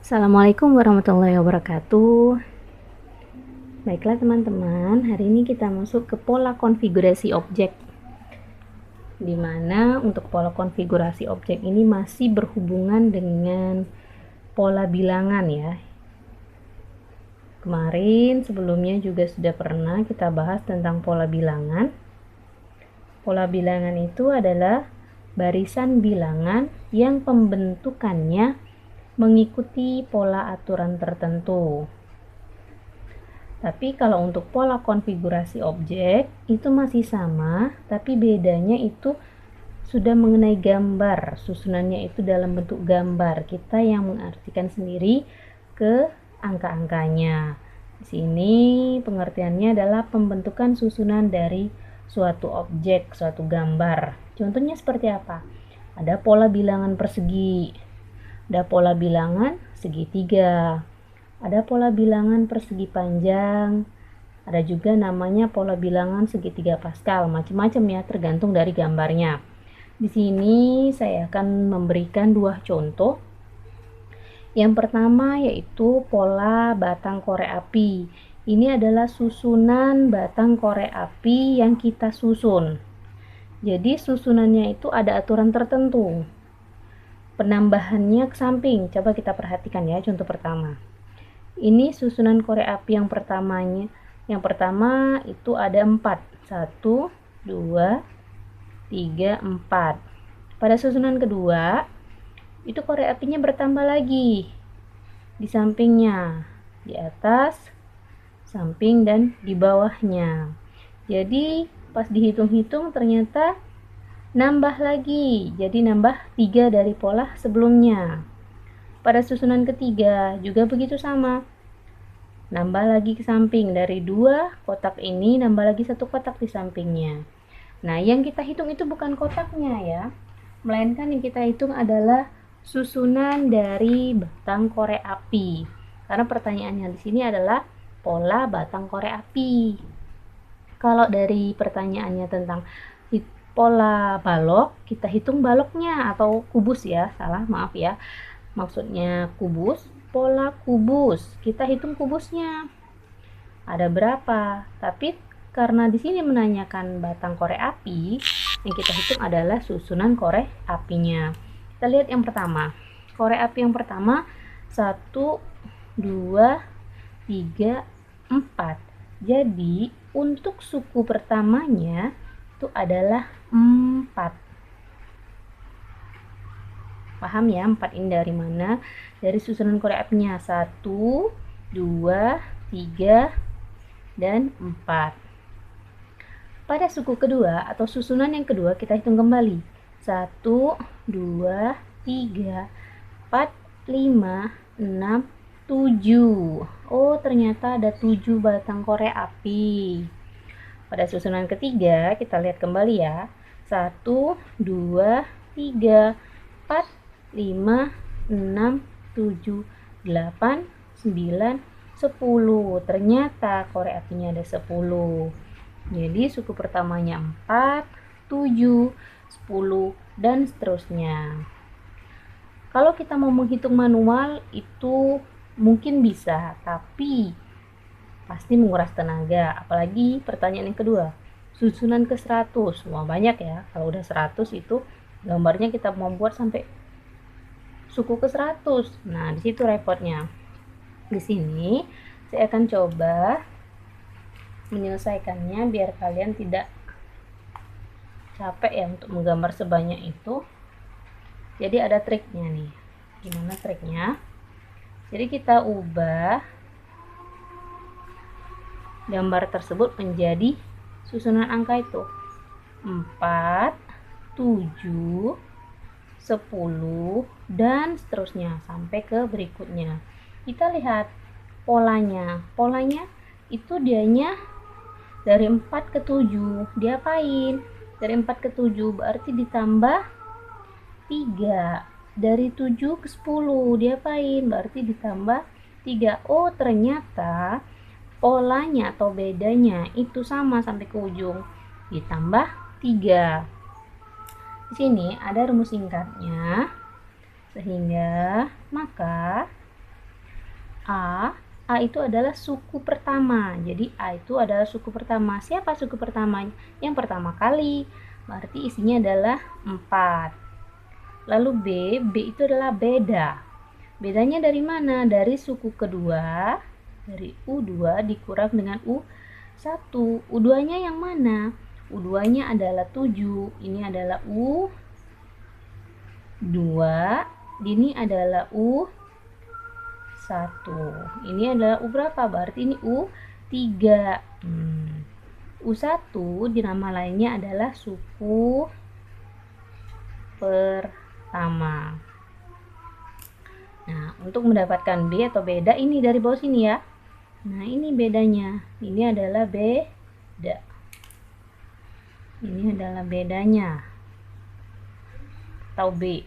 Assalamualaikum warahmatullahi wabarakatuh. Baiklah teman-teman, hari ini kita masuk ke pola konfigurasi objek, di mana untuk pola konfigurasi objek ini masih berhubungan dengan pola bilangan ya. Kemarin sebelumnya juga sudah pernah kita bahas tentang pola bilangan. Pola bilangan itu adalah barisan bilangan yang pembentukannya mengikuti pola aturan tertentu. Tapi kalau untuk pola konfigurasi objek itu masih sama, tapi bedanya itu sudah mengenai gambar. Susunannya itu dalam bentuk gambar. Kita yang mengartikan sendiri ke angka-angkanya. Di sini pengertiannya adalah pembentukan susunan dari suatu objek, suatu gambar. Contohnya seperti apa? Ada pola bilangan persegi, ada pola bilangan segitiga, ada pola bilangan persegi panjang, ada juga namanya pola bilangan segitiga Pascal, macam-macam ya, tergantung dari gambarnya. Di sini saya akan memberikan dua contoh. Yang pertama yaitu pola batang korek api. Ini adalah susunan batang korek api yang kita susun. Jadi susunannya itu ada aturan tertentu. Penambahannya ke samping. Coba kita perhatikan ya, contoh pertama. Ini susunan korek api yang pertamanya. Yang pertama itu ada 4. 1, 2, 3, 4. Pada susunan kedua, itu korek apinya bertambah lagi. Di sampingnya, di atas, samping, dan di bawahnya. Jadi, pas dihitung-hitung ternyata nambah lagi. Jadi, nambah 3 dari pola sebelumnya. Pada susunan ketiga juga begitu sama. Nambah lagi ke samping, dari 2 kotak ini nambah lagi 1 kotak di sampingnya. Nah, yang kita hitung itu bukan kotaknya ya, melainkan yang kita hitung adalah susunan dari batang korek api. Karena pertanyaannya di sini adalah pola batang korek api. Kalau dari pertanyaannya tentang pola balok, kita hitung baloknya atau kubus ya, salah, maaf ya. Maksudnya kubus, pola kubus. Kita hitung kubusnya. Ada berapa? Tapi karena di sini menanyakan batang korek api, yang kita hitung adalah susunan korek apinya. Kita lihat yang pertama. Korek api yang pertama 1, 2, 3, 4. Jadi untuk suku pertamanya itu adalah 4. Paham ya, 4 ini dari mana? Dari susunan korek apinya 1, 2, 3, dan 4. Pada suku kedua atau susunan yang kedua kita hitung kembali. 1, 2, 3, 4, 5, 6, 7. Oh, ternyata ada 7 batang korek api. Pada susunan ketiga kita lihat kembali ya. 1, 2, 3, 4, 5, 6, 7, 8, 9, 10. Ternyata korek apinya ada 10. Jadi suku pertamanya 4, 7, 10, dan seterusnya. Kalau kita mau menghitung manual itu mungkin bisa, tapi pasti menguras tenaga. Apalagi pertanyaan yang kedua, susunan ke 100. Wah, banyak ya. Kalau udah 100 itu gambarnya kita membuat sampai suku ke 100. Nah, di situ repotnya. Di sini saya akan coba menyelesaikannya biar kalian tidak capek ya untuk menggambar sebanyak itu. Jadi ada triknya nih. Gimana triknya? Jadi kita ubah gambar tersebut menjadi susunan angka itu 4, 7, 10, dan seterusnya sampai ke berikutnya. Kita lihat polanya. Polanya itu dianya dari 4 ke 7. Diapain? Dari 4 ke 7 berarti ditambah 3. Dari 7 ke 10 diapain? Berarti ditambah 3. Oh, ternyata polanya atau bedanya itu sama sampai ke ujung. Ditambah 3. Di sini ada rumus singkatnya, sehingga maka A itu adalah suku pertama. Jadi A itu adalah suku pertama. Siapa suku pertamanya? Yang pertama kali. Berarti isinya adalah 4. Lalu B itu adalah beda. Bedanya dari mana? Dari suku kedua, dari U2 dikurang dengan U1. U2-nya yang mana? U2-nya adalah 7. Ini adalah U2. Ini adalah U1. Ini adalah U berapa? Berarti ini U3. U1 di nama lainnya adalah suku pertama. Nah, untuk mendapatkan B atau beda ini dari bawah sini ya. Nah, ini bedanya. Ini adalah beda. Ini adalah bedanya. Atau B.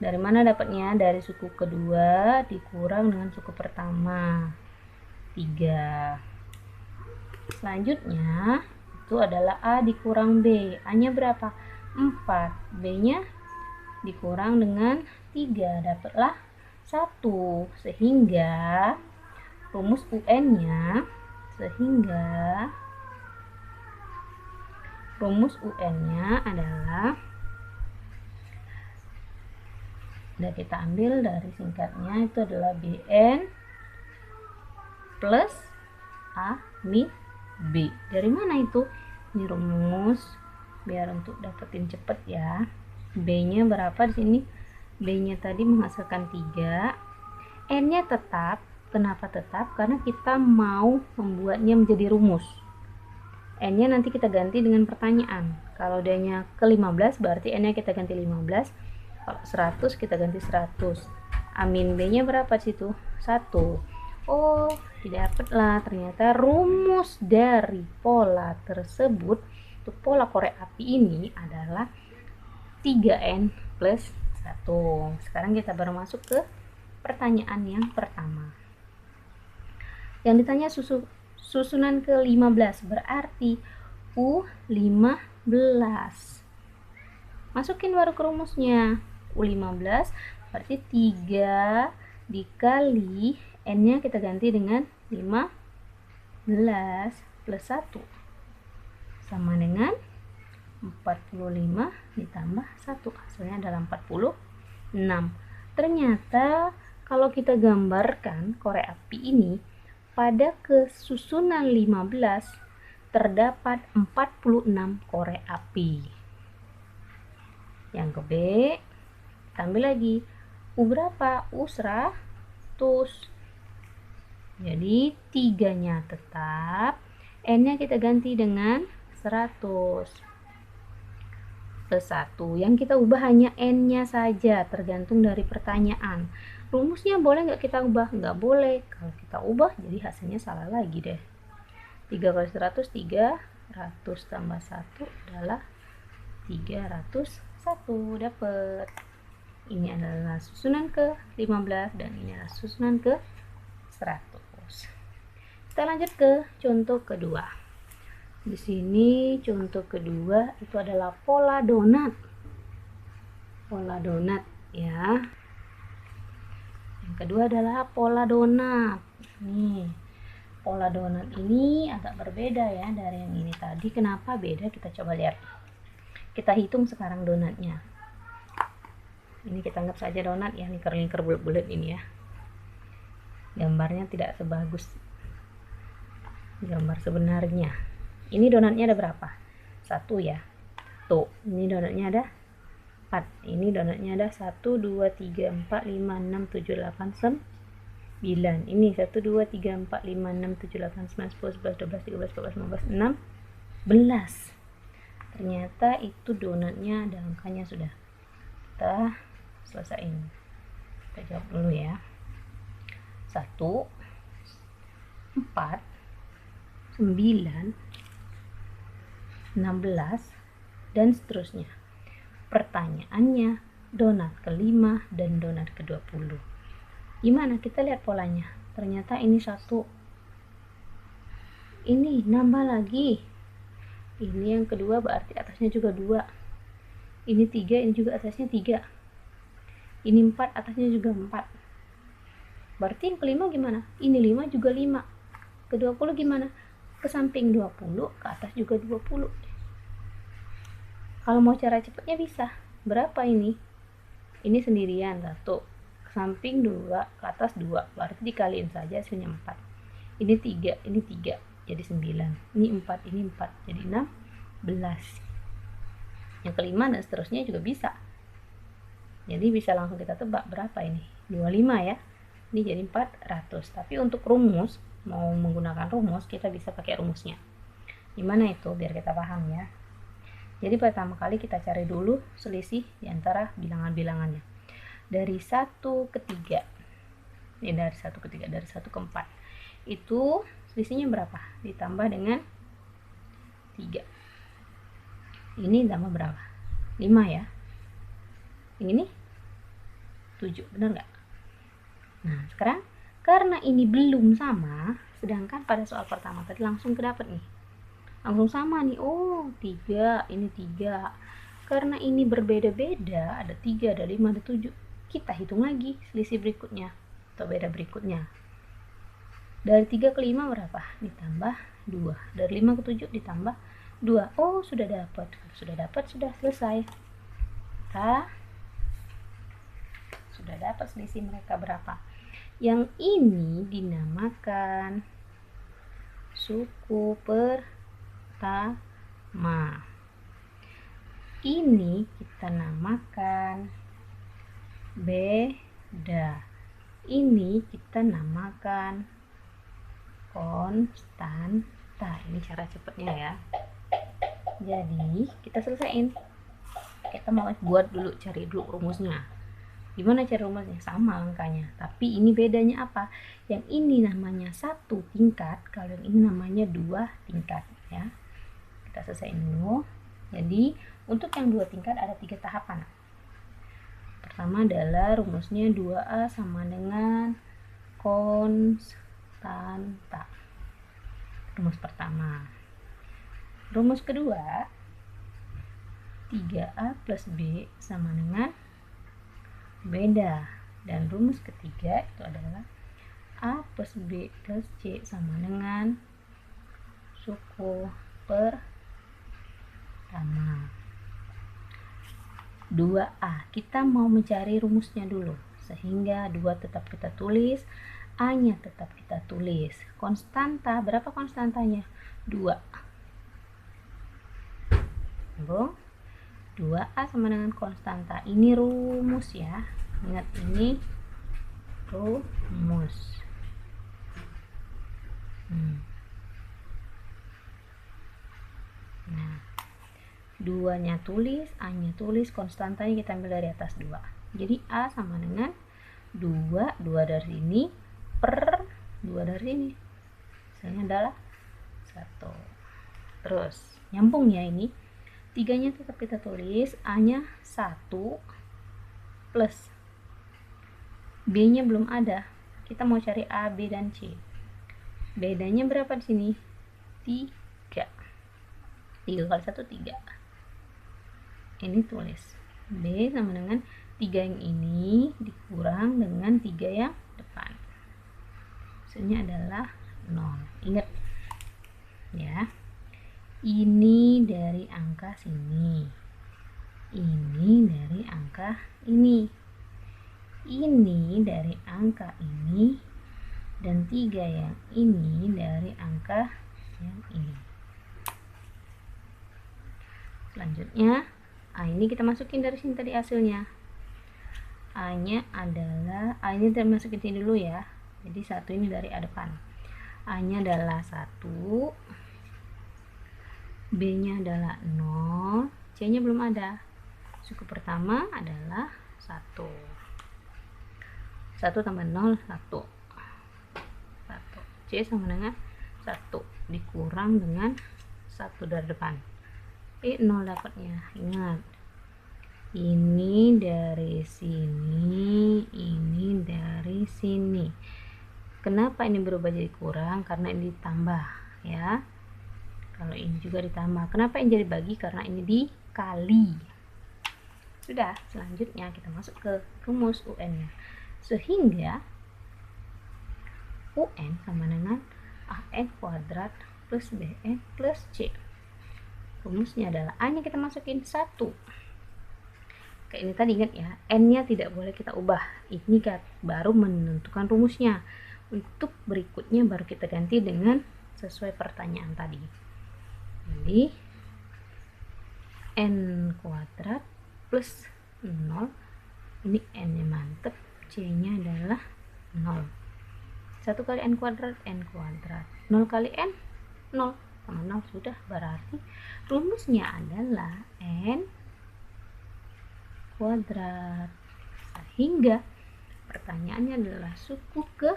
Dari mana dapatnya? Dari suku kedua dikurang dengan suku pertama. 3. Selanjutnya itu adalah A dikurang B. A-nya berapa? 4. B-nya dikurang dengan 3. Dapatlah 1. Sehingga rumus UN-nya adalah, udah kita ambil dari singkatnya, itu adalah BN plus A min B. Dari mana itu? Ini rumus biar untuk dapetin cepet ya. B-nya berapa di sini? B-nya tadi menghasilkan 3. N-nya tetap. Kenapa tetap? Karena kita mau membuatnya menjadi rumus. N-nya nanti kita ganti dengan pertanyaan. Kalau D-nya ke 15 berarti N-nya kita ganti 15. Kalau 100 kita ganti 100. Amin B-nya berapa di situ? 1. Oh, didapatlah ternyata rumus dari pola tersebut. Untuk pola korek api ini adalah 3N plus 1. Sekarang kita baru masuk ke pertanyaan yang pertama. Yang ditanya susunan ke-15 berarti U15. Masukin baru ke rumusnya. U15 berarti 3 dikali N-nya kita ganti dengan 15 plus 1 sama dengan 45 ditambah 1, hasilnya adalah 46. Ternyata kalau kita gambarkan korek api ini pada kesusunan 15 terdapat 46 korek api. Yang ke B, kita ambil lagi. U berapa? U 100. Jadi 3-nya tetap, N-nya kita ganti dengan 100 plus 1. Yang kita ubah hanya N-nya saja, tergantung dari pertanyaan. Rumusnya boleh nggak kita ubah? Nggak boleh. Kalau kita ubah jadi hasilnya salah lagi deh. 3 kali 100, 300 tambah 1 adalah 301. Dapat. Ini adalah susunan ke-15 dan ini adalah susunan ke-100. Kita lanjut ke contoh kedua. Di sini contoh kedua itu adalah pola donat. Pola donat ya. Yang kedua adalah pola donat. Nih, pola donat ini agak berbeda ya dari yang ini tadi. Kenapa beda? Kita coba lihat. Kita hitung sekarang donatnya. Ini kita anggap saja donat ya, ini lingkar bulat-bulat ini ya. Gambarnya tidak sebagus gambar sebenarnya. Ini donatnya ada berapa? 1 ya. Tuh, ini donatnya ada 4. Ini donatnya ada 1, 2, 3, 4, 5, 6, 7, 8, 9. Ini 1, 2, 3, 4, 5, 6, 7, 8, 9, 10, 11, 12, 13, 14, 15, 16. Ternyata itu donatnya ada angkanya sudah. Kita selesaiin. Kita jawab dulu ya. 1, 4, 9, 16, dan seterusnya. Pertanyaannya, donat ke-5 dan donat ke-20. Gimana? Kita lihat polanya. Ternyata ini 1. Ini nambah lagi. Ini yang kedua berarti atasnya juga 2. Ini 3, ini juga atasnya 3. Ini 4, atasnya juga 4. Berarti yang kelima gimana? Ini 5 juga 5. Ke 20 gimana? Ke samping 20, ke atas juga 20. Kalau mau cara cepatnya bisa. Berapa ini? Ini sendirian 1. Ke samping 2, ke atas 2. Berarti dikaliin saja hasilnya 4. Ini 3, ini 3. Jadi 9. Ini 4, ini 4. Jadi 16. Yang kelima dan seterusnya juga bisa. Jadi bisa langsung kita tebak berapa ini? 25 ya. Ini jadi 400. Tapi untuk rumus, mau menggunakan rumus, kita bisa pakai rumusnya. Gimana itu biar kita paham ya. Jadi pertama kali kita cari dulu selisih di antara bilangan-bilangannya. Dari 1 ke 3. Ini dari 1 ke 3, dari 1 ke 4. Itu selisihnya berapa? Ditambah dengan 3. Ini tambah berapa? 5 ya. Yang ini 7, benar nggak? Nah, sekarang karena ini belum sama, sedangkan pada soal pertama tadi langsung kedapat nih. Langsung sama nih. Oh, 3, ini 3. Karena ini berbeda-beda, ada 3, ada 5, ada 7. Kita hitung lagi selisih berikutnya atau beda berikutnya. Dari 3 ke 5 berapa? Ditambah 2. Dari 5 ke 7 ditambah 2. Oh, sudah dapat. Sudah dapat, sudah selesai. Kita sudah dapat selisih mereka berapa. Yang ini dinamakan suku pertama. Ini kita namakan beda. Ini kita namakan konstanta. Ini cara cepatnya ya. Jadi kita selesaiin. Kita mau buat dulu, cari dulu rumusnya. Gimana cara rumusnya? Sama angkanya, tapi ini bedanya apa? Yang ini namanya 1 tingkat, kalau yang ini namanya 2 tingkat ya. Kita selesaiin dulu. Jadi untuk yang 2 tingkat ada 3 tahapan. Pertama adalah rumusnya 2A sama dengan konstanta. Rumus pertama. Rumus kedua, 3A plus B sama dengan beda. Dan rumus ketiga itu adalah A plus B plus C sama dengan suku pertama. 2A, kita mau mencari rumusnya dulu, sehingga 2 tetap kita tulis, A nya tetap kita tulis. Konstanta, berapa konstantanya? 2. 2A sama dengan konstanta. Ini rumus ya. Ingat, ini rumus. Nah, 2-nya tulis, A-nya tulis, konstantanya kita ambil dari atas 2. Jadi A sama dengan 2 dari sini per 2 dari sini. Hasilnya adalah 1. Terus, nyambung ya ini. 3-nya tetap kita tulis, A-nya 1 plus B-nya belum ada. Kita mau cari A, B, dan C. Bedanya berapa di sini? 3. 3 kali 1, 3. Ini tulis B sama dengan 3 yang ini dikurang dengan 3 yang depan. Hasilnya adalah 0. Ingat ya. Ini dari angka sini. Ini dari angka ini. Ini dari angka ini. Dan 3 yang ini dari angka yang ini. Selanjutnya, A ini kita masukin dari sini tadi hasilnya. A-nya adalah, A ini kita masukin sini dulu ya. Jadi 1 ini dari A depan. A-nya adalah 1. B-nya adalah 0, C-nya belum ada. Suku pertama adalah 1. 1 tambah 0, 1. C sama dengan 1 dikurang dengan 1 dari depan. 0 dapatnya. Ingat, ini dari sini, ini dari sini. Kenapa ini berubah jadi kurang? Karena ini ditambah ya. Kalau ini juga ditambah. Kenapa ini jadi bagi? Karena ini dikali. Sudah, selanjutnya kita masuk ke rumus UN-nya. Sehingga UN sama dengan AN kuadrat plus BN plus C. Rumusnya adalah A nya kita masukin 1. Kayak ini tadi ingat ya, N nya tidak boleh kita ubah. Ini baru menentukan rumusnya. Untuk berikutnya baru kita ganti dengan sesuai pertanyaan tadi. Jadi N kuadrat plus 0, ini N nya mantep, C nya adalah 0. 1 kali N kuadrat, 0 kali N, 0 sama 0. Sudah, berarti rumusnya adalah N kuadrat. Sehingga pertanyaannya adalah suku ke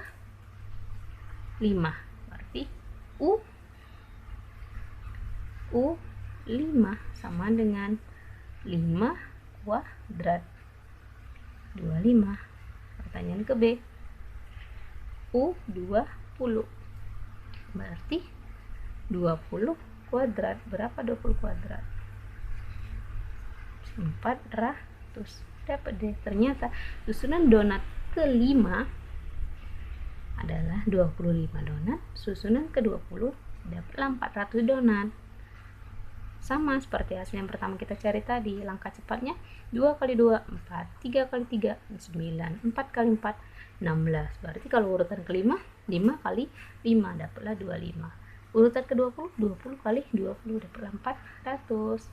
5. Berarti U 5 sama dengan 5 kuadrat 25. Pertanyaan ke B, U 20. Berarti 20 kuadrat. Berapa 20 kuadrat? 400. Dapat deh. Ternyata susunan donat ke-5 adalah 25 donat. Susunan ke-20 dapatlah 400 donat. Sama seperti hasil yang pertama kita cari tadi. Langkah cepatnya 2 kali 2 4, 3 kali 3 9, 4 kali 4 16. Berarti kalau urutan ke-5, 5 kali 5 dapatlah 25. Urutan ke-20, 20 kali 20 dapatlah 400.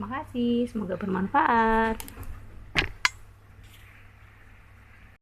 Makasih, semoga bermanfaat.